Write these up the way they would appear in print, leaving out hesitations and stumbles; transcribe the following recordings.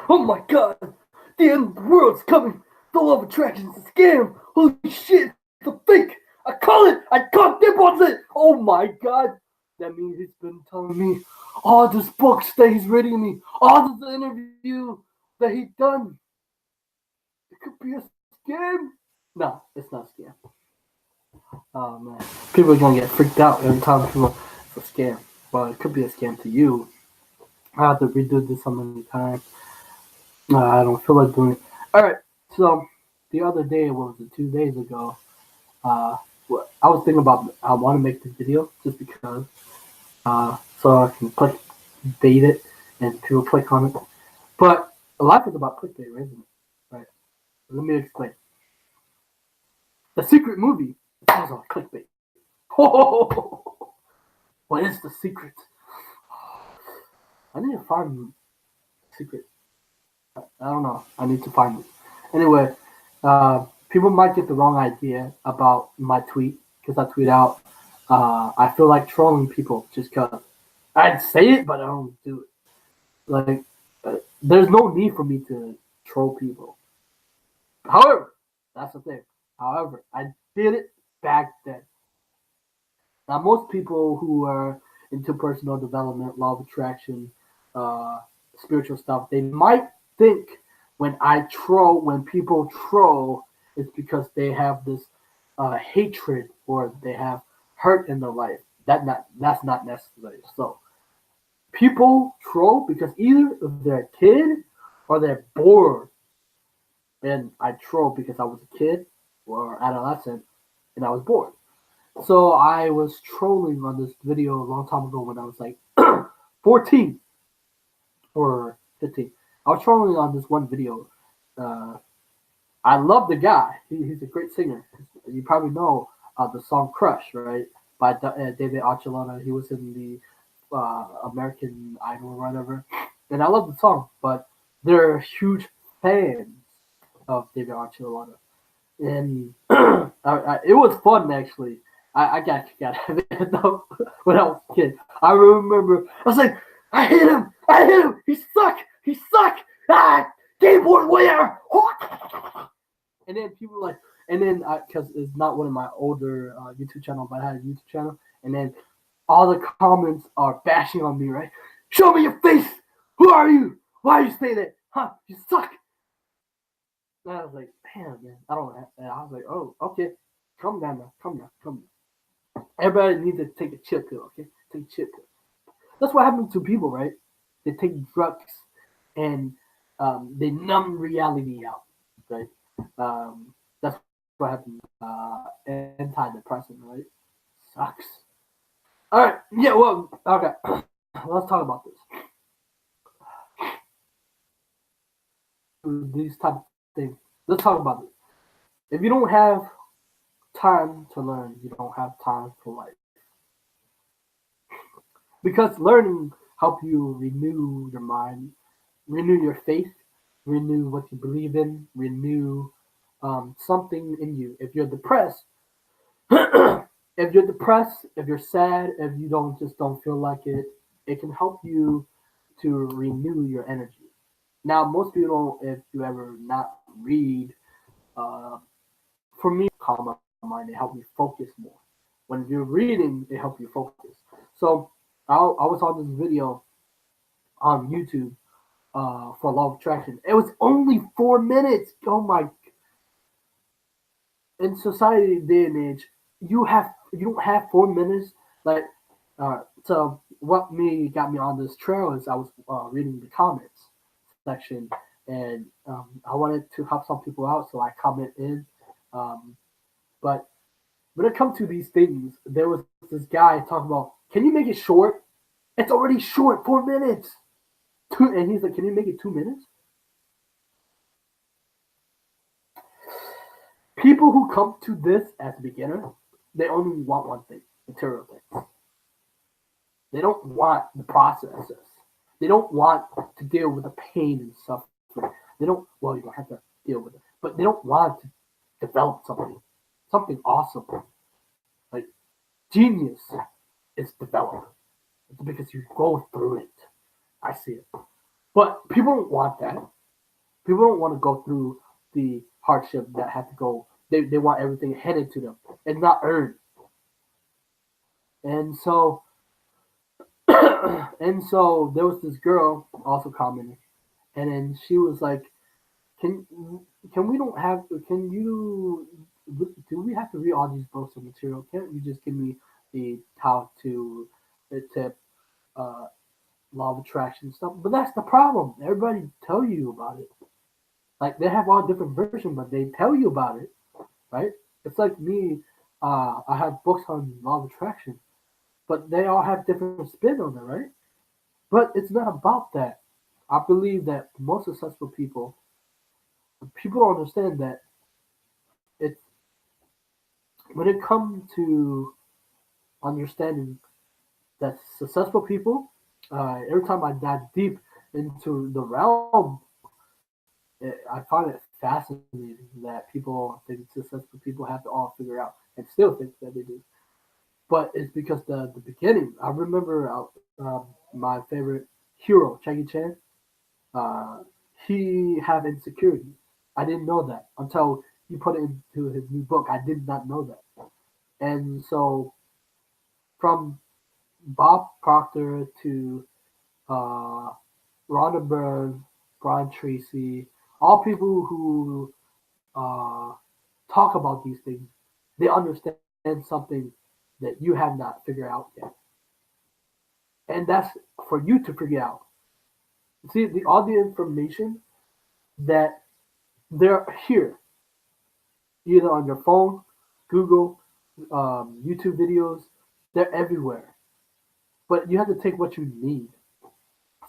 Oh my god! The end of the world's coming! The law of attraction is a scam! Holy shit, it's a fake! I call it! I caught dip on it! Oh my god! That means he's been telling me all these books that he's reading me, all this interview that he done. It could be a scam. No, it's not a scam. Oh man, people are gonna get freaked out every time people it's a scam. But it could be a scam to you. I have to redo this so many times. I don't feel like doing it. All right, so the other day, what was it? 2 days ago. Uh, I was thinking about I want to make this video just because, so I can click bait it and people click on it. But life is about clickbait, isn't it? Right. Let me explain. The secret movie is also clickbait. What is the secret? I need to find the secret. I don't know. I need to find it. Anyway, people might get the wrong idea about my tweet because I tweet out. I feel like trolling people just because I'd say it, but I don't do it. Like, there's no need for me to troll people. However, that's the thing. However, I did it back then. Now, most people who are into personal development, law of attraction, uh, spiritual stuff, they might think when people troll, it's because they have this hatred or they have hurt in their life. That's not necessary. So people troll because either they're a kid or they're bored. And I troll because I was a kid or adolescent and I was bored. So I was trolling on this video a long time ago when I was like 14 or 15. I was trolling on this one video. Uh, I love the guy. He's a great singer. You probably know the song "Crush," right? By David Archuleta. He was in the American Idol or whatever. And I love the song, but they're huge fans of David Archuleta. And it was fun actually. I got kicked out of it though when I was a kid. I remember I was like, I hit him, he suck, keyboard winner. And then people like, and then because it's not one of my older YouTube channel, but I had a YouTube channel, and then all the comments are bashing on me, right? Show me your face. Who are you? Why are you saying that? Huh? You suck. And I was like, damn, man, I don't. And I was like, oh, okay, calm down now, calm down. Everybody needs to take a chill pill, okay? Take a chill pill. That's what happens to people, right? They take drugs and they numb reality out, right? That's what happens. Antidepressant, right? Sucks. All right, yeah, well, okay. Let's talk about this. These type of things. Let's talk about this. If you don't have time to learn, you don't have time for life. Because learning help you renew your mind, renew your faith, renew what you believe in, renew something in you. If you're depressed, if you're sad, if you don't feel like it can help you to renew your energy. Now, most people, if you ever not read, uh, for me, calm my mind. It helped me focus more. When you're reading, it helps you focus. So I was on this video on YouTube for Law of Attraction. It was only 4 minutes. Oh my! In society day and age, you don't have 4 minutes. Like, so what me got me on this trail is I was reading the comments section, and I wanted to help some people out, so I comment in. Um, but when it comes to these things, there was this guy talking about, can you make it short? It's already short, 4 minutes. And he's like, can you make it 2 minutes? People who come to this as a beginner, they only want one thing, material things. They don't want the processes. They don't want to deal with the pain and suffering. They don't, well, you don't have to deal with it, but they don't want to develop something awesome. Like, genius is developed. It's because you go through it. I see it. But people don't want that. People don't want to go through the hardship that have to go. They want everything handed to them and not earned. And so and so there was this girl also commenting, and then she was like, "Can can we don't have? Can you? Do we have to read all these books of material? Can't you just give me the how to the tip, uh, law of attraction stuff?" But that's the problem. Everybody tell you about it. Like they have all different versions, but they tell you about it, right? It's like me. I have books on law of attraction, but they all have different spin on it, right? But it's not about that. I believe that most successful people don't understand that it's when it comes to understanding that successful people, every time I dive deep into the realm, I find it fascinating that people think successful people have to all figure out and still think that they do. But it's because the beginning. I remember my favorite hero, Jackie Chan. Uh, he have insecurity. I didn't know that until he put it into his new book. I did not know that. And so from Bob Proctor to uh, Rhonda Byrne, Brian Tracy, all people who uh, talk about these things, they understand something that you have not figured out yet. And that's for you to figure out. See, all the information that they're here, either on your phone, Google, YouTube videos, they're everywhere. But you have to take what you need.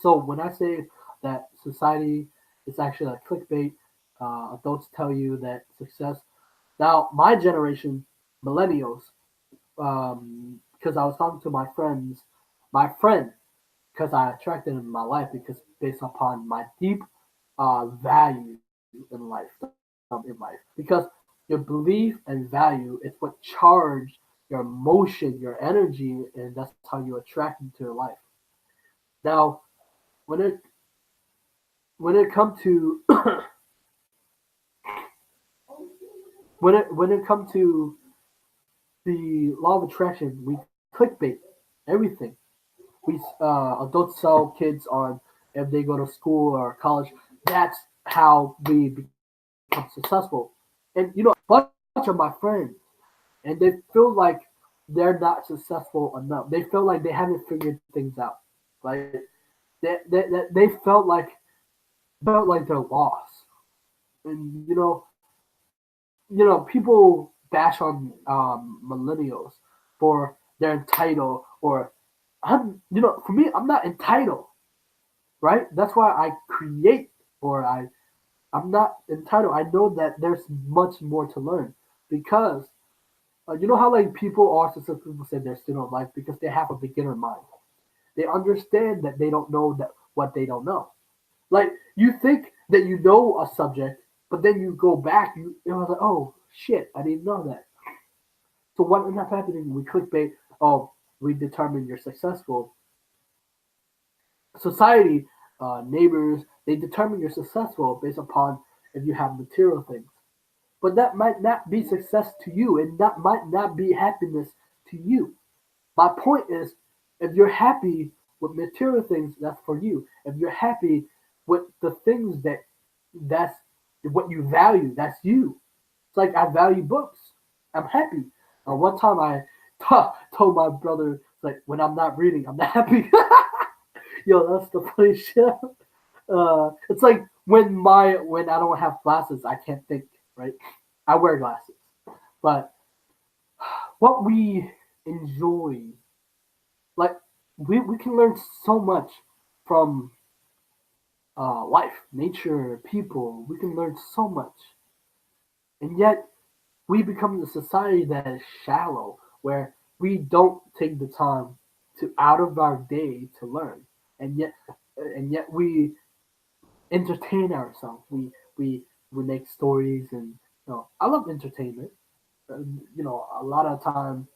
So when I say that society is actually like clickbait, adults tell you that success. Now, my generation, millennials, because I was talking to my friend, because I attracted him in my life because based upon my deep value in life, because your belief and value is what charge your emotion, your energy, and that's how you attract into your life. Now, when it when it comes to when it comes to the law of attraction, we clickbait everything. We adults sell kids on if they go to school or college. That's how we become successful. And bunch of my friends, and they feel like they're not successful enough. They feel like they haven't figured things out. Like they felt like they're lost. And people bash on millennials for they're entitled or for me, I'm not entitled, right? That's why I create or I'm not entitled. I know that there's much more to learn because you know how like people are successful people say they're still in life because they have a beginner mind. They understand that they don't know that what they don't know. Like you think that you know a subject, but then you go back, you know like, oh shit, I didn't know that. So what ends up happening? We clickbait. Oh, we determine you're successful. Society, neighbors, they determine you're successful based upon if you have material things. But that might not be success to you, and that might not be happiness to you. My point is, if you're happy with material things, that's for you. If you're happy with the things that's what you value, that's you. It's like I value books. I'm happy. One time I told my brother, like, when I'm not reading, I'm not happy. Yo, that's the funny shit. It's like when I don't have glasses, I can't think, right? I wear glasses, but what we enjoy, like we can learn so much from life, nature, people. We can learn so much, and yet we become the society that is shallow, where we don't take the time to out of our day to learn, and yet we entertain ourselves. We make stories, and I love entertainment. A lot of time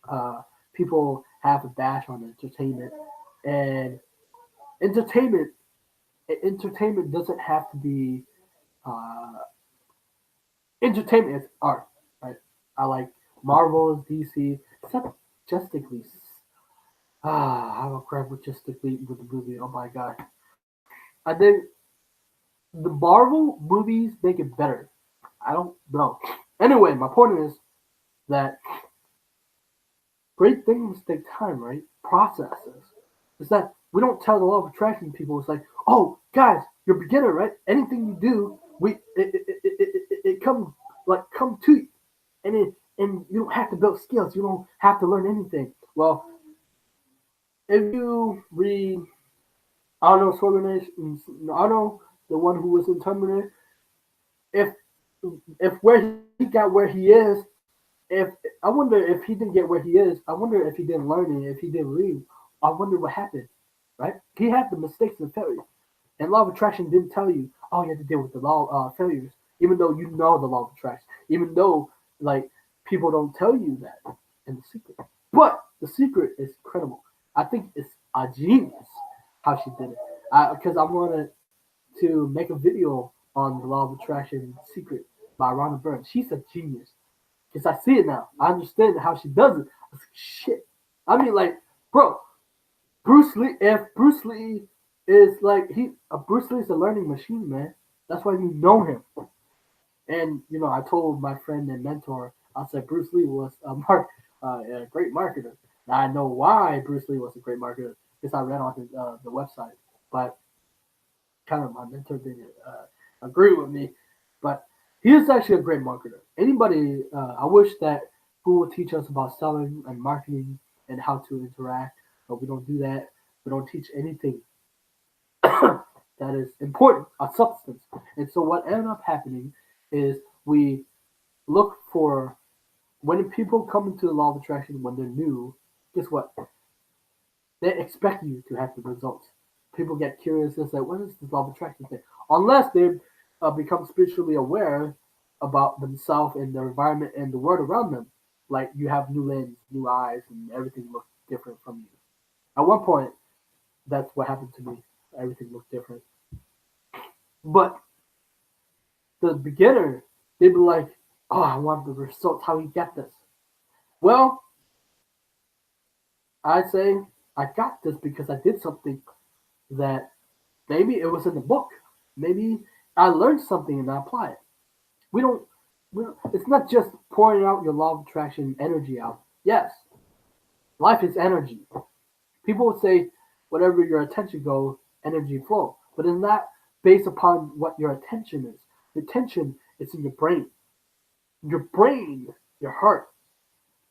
uh, people have a bash on entertainment, and entertainment. entertainment doesn't have to be uh, entertainment is art, right? I like Marvel's DC, except Justice League. I have a crap with Justice League with the movie. Oh my god! I think the Marvel movies make it better. I don't know. Anyway, my point is that great things take time, right? Processes. It's that we don't tell the law of attraction people. It's like, oh, guys, you're a beginner, right? Anything you do, it comes like come to you, and you don't have to build skills. You don't have to learn anything. Well, if you read Arnold Schwarzenegger, Arnold, the one who was in Terminator, if if where he got where he is, if I wonder if he didn't get where he is, I wonder if he didn't learn it, if he didn't read, I wonder what happened, right? He had the mistakes and failures. And law of attraction didn't tell you, oh, you have to deal with the law failures, even though you know the law of attraction, even though like people don't tell you that in the secret. But the secret is incredible. I think it's a genius how she did it. Because I wanted to make a video on the law of attraction secret by Rhonda Byrne. She's a genius. Because I see it now. I understand how she does it. I was like, shit. I mean, like, bro, Bruce Lee. If Bruce Lee is like Bruce Lee's a learning machine, man. That's why you know him. And I told my friend and mentor, I said Bruce Lee was a great marketer. Now I know why Bruce Lee was a great marketer because I read on the website. But kind of my mentor didn't agree with me. But he is actually a great marketer. Anybody, I wish that who will teach us about selling and marketing and how to interact, but we don't do that. We don't teach anything that is important, a substance. And so what ended up happening is we look for when people come into the law of attraction when they're new. Guess what? They expect you to have the results. People get curious and say, "What is this law of attraction thing?" Unless they become spiritually aware about themselves and their environment and the world around them. Like you have new lens, new eyes, and everything looks different from you. At one point, that's what happened to me. Everything looked different. But the beginner, they'd be like, "Oh, I want the results. How you get this?" Well, I say I got this because I did something that maybe it was in the book. Maybe I learned something and I apply it. We don't. It's not just pouring out your law of attraction energy out. Yes, life is energy. People would say, whatever your attention goes, energy flow. But it's not based upon what your attention is. Your attention is in your brain. Your brain, your heart,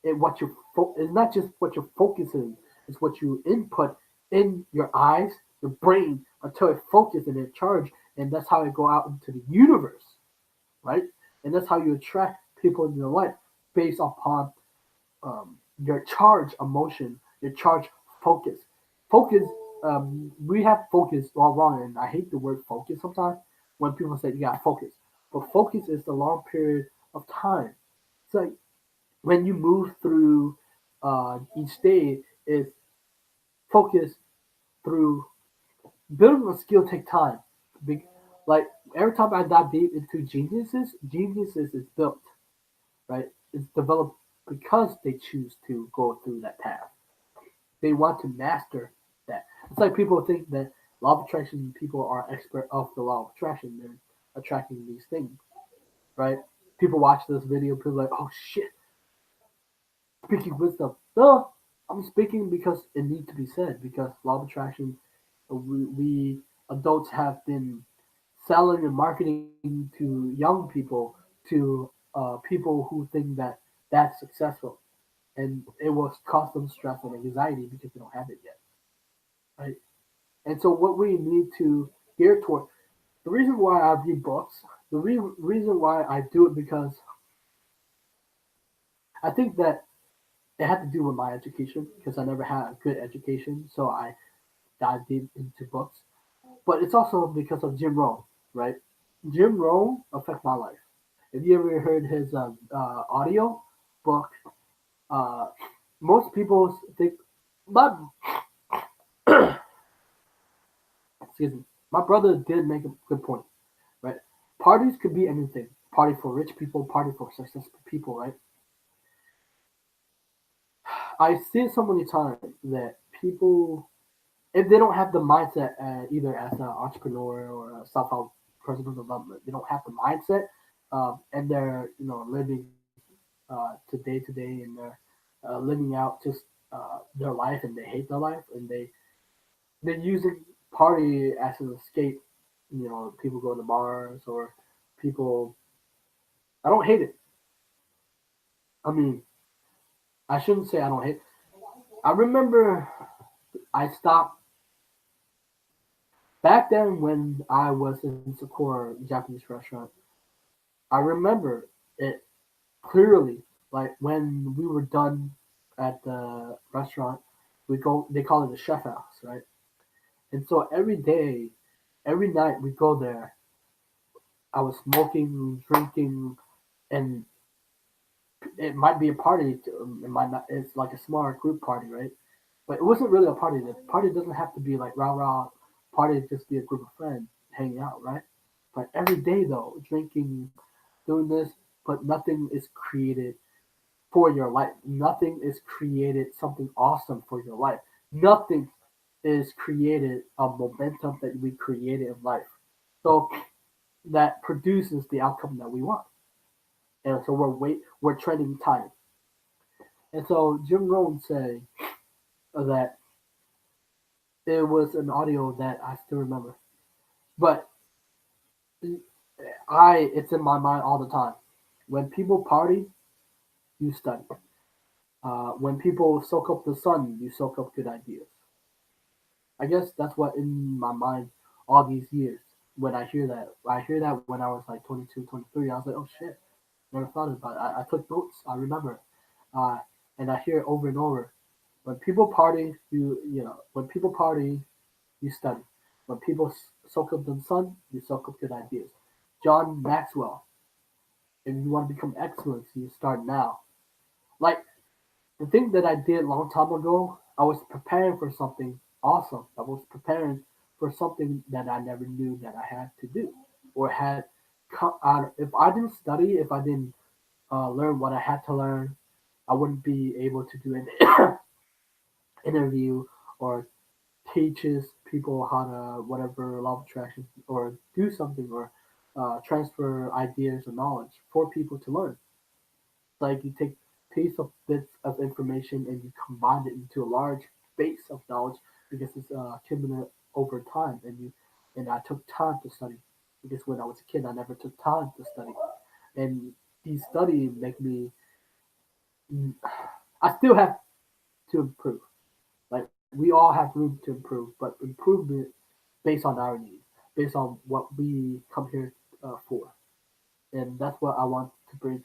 and what you it's not just what you're focusing. It's what you input in your eyes, your brain, until it focuses and it charge, and that's how it go out into the universe, right? And that's how you attract people in your life based upon your charge emotion, your charge focus. Focus, we have focus all wrong, and I hate the word focus sometimes when people say you got focus. But focus is the long period of time. It's like when you move through each day, is focus through building a skill take time. Like every time I dive deep into geniuses is built, right? It's developed because they choose to go through that path. They want to master that. It's like people think that law of attraction people are expert of the law of attraction. They're attracting these things, right? People watch this video, people are like, oh shit, speaking wisdom. No, I'm speaking because it needs to be said. Because law of attraction, we adults have been selling and marketing to young people, to people who think that that's successful, and it will cause them stress and anxiety because they don't have it yet, right? And so what we need to gear toward, the reason why I read books, the reason why I do it because I think that it had to do with my education because I never had a good education, so I dived deep into books. But it's also because of Jim Rohn, right? Jim Rohn affected my life. If you ever heard his audio book, uh, most people think, but excuse me, My brother did make a good point, right? Parties could be anything. Party for rich people, party for successful people, right? I see it so many times that people, if they don't have the mindset either as an entrepreneur or a self-help personal development, they don't have the mindset, and they're living to day, and they're living out just their life, and they hate their life, and they're using party as an escape. People go to bars or people. I don't hate it. I mean, I shouldn't say I don't hate. I remember I stopped back then when I was in Sakura Japanese restaurant. I remember it clearly. Like when we were done at the restaurant, we go. They call it the chef house, right? And so every day, every night we go there. I was smoking, drinking, and it might be a party. It might not. It's like a smaller group party, right? But it wasn't really a party. The party doesn't have to be like rah rah. Party just be a group of friends hanging out, right? But every day though, drinking, doing this, but nothing is created for your life. Nothing is created something awesome for your life. Nothing is created a momentum that we created in life. So that produces the outcome that we want. And so we're treading time. And so Jim Rohn say that it was an audio that I still remember. But it's in my mind all the time. When people party, you study. When people soak up the sun, you soak up good ideas. I guess that's what in my mind all these years. When I hear that when I was like 22, 23, I was like, oh shit, never thought about it. I took notes. I remember, uh, and I hear it over and over. When people party, when people party, you study. When people soak up the sun, you soak up good ideas. John Maxwell. If you want to become excellent, you start now. Like the thing that I did a long time ago, I was preparing for something awesome. I was preparing for something that I never knew that I had to do or had. If I didn't study, if I didn't learn what I had to learn, I wouldn't be able to do an interview or teaches people how to whatever law of attraction or do something or transfer ideas or knowledge for people to learn. Like you take piece of bits of information and you combine it into a large base of knowledge because it's accumulated over time and I took time to study because when I was a kid I never took time to study and these study make me I still have to improve. Like we all have room to improve, but improvement based on our needs, based on what we come here for, and that's what I want to bring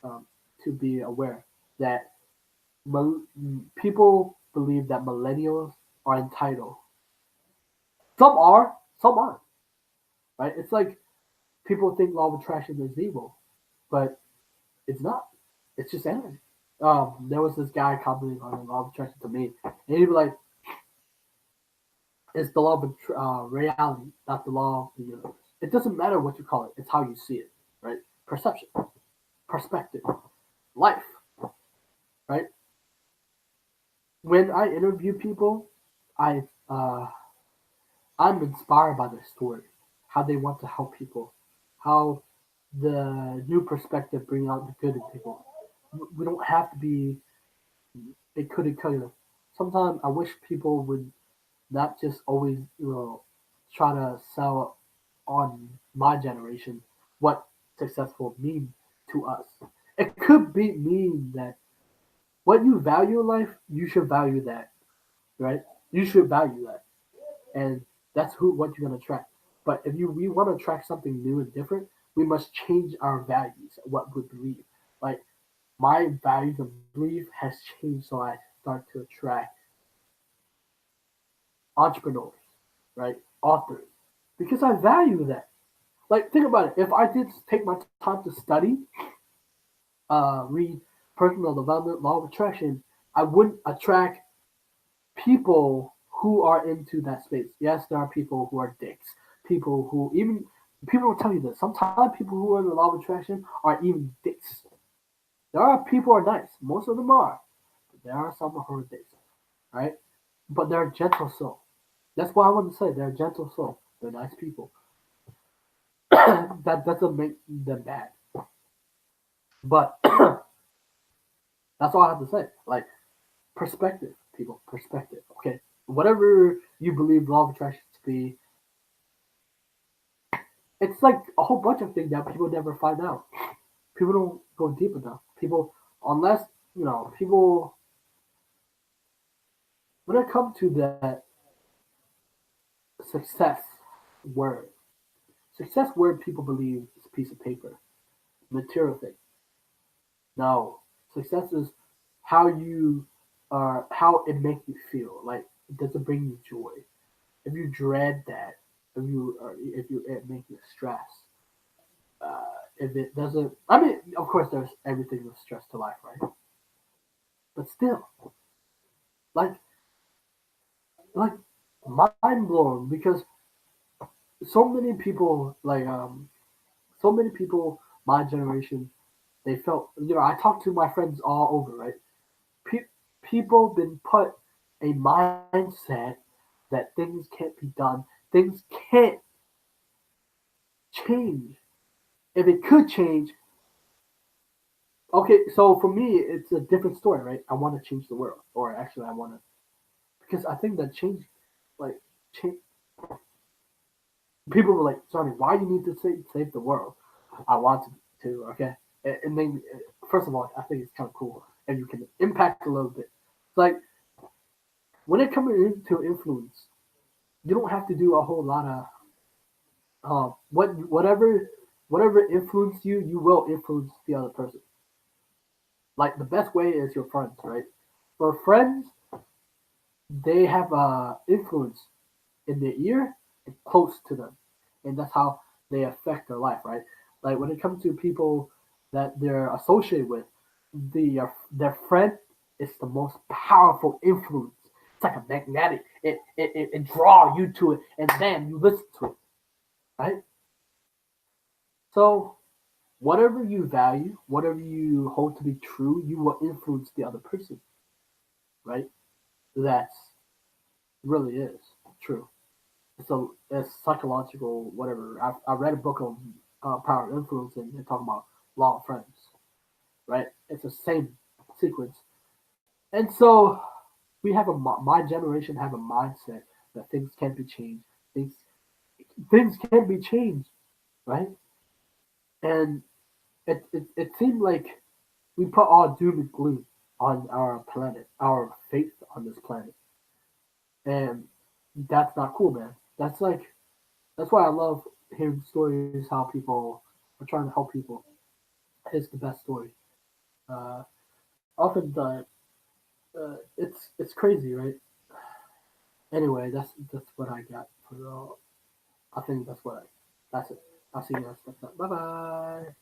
um, to be aware that people believe that millennials are entitled. Some are, some aren't. Right? It's like people think law of attraction is evil, but it's not. It's just energy. There was this guy commenting on the law of attraction to me, and he'd be like, "It's the law of reality, not the law of the universe. It doesn't matter what you call it; it's how you see it, right? Perception, perspective, life, right? When I interview people, I I'm inspired by their story, how they want to help people, how the new perspective bring out the good in people. We don't have to be a cookie cutter. Sometimes I wish people would not just always try to sell on my generation what successful mean to us. It could be mean that what you value in life, you should value that, right? You should value that, and that's who what you're gonna attract. But if you we want to attract something new and different, we must change our values, what we believe. Like my values and belief has changed, so I start to attract entrepreneurs, right? Authors, because I value that. Like think about it. If I did take my time to study, read personal development, law of attraction, I wouldn't attract people who are into that space. Yes, there are people who are dicks. people who even people will tell you this. Sometimes people who are in the law of attraction are even dicks. There are people who are nice. Most of them are. But there are some who are dicks, right? But they're gentle soul. That's what I want to say. They're gentle soul. They're nice people. That doesn't make them bad. But that's all I have to say. Like perspective, people, perspective. Okay, whatever you believe law of attraction to be, it's like a whole bunch of things that people never find out. People don't go deep enough. People, unless people when it comes to that success word, success word, people believe is a piece of paper, material thing. No, success is how you are, how it makes you feel. Like, does it bring you joy? If you dread that, if you it makes you stress, if it doesn't, I mean, of course, there's everything with stress to life, right? But still, like, like mind blown because so many people, so many people, my generation, they felt, I talked to my friends all over, right? Pe- People been put a mindset that things can't be done, things can't change. If it could change, okay. So for me, it's a different story, right? I want to change the world, or actually, I want to because I think that change, like, change. People were like, "Sonny, why you need to save the world?" I want to, okay. And then, first of all, I think it's kind of cool, and you can impact a little bit. It's like when it comes into influence, you don't have to do a whole lot of whatever influence you, you will influence the other person. Like the best way is your friends, right? For friends, they have influence in their ear and close to them, and that's how they affect their life, right? Like when it comes to people that they're associated with, their friend is the most powerful influence. It's like a magnetic. It draw you to it, and then you listen to it, right? So whatever you value, whatever you hold to be true, you will influence the other person, right? That's really is true. So it's psychological, whatever. I read a book on power of influence, and they talk about law of friends, right? It's the same sequence, and so we have my generation have a mindset that things can be changed. Things things can be changed, right? And it seemed like we put all doom and gloom on our planet, our faith on this planet, and that's not cool, man. That's why I love hearing stories how people are trying to help people. It's the best story. Uh, Often it's crazy, right? Anyway, that's what I got for. I think that's it. I'll see you guys next time. Bye bye.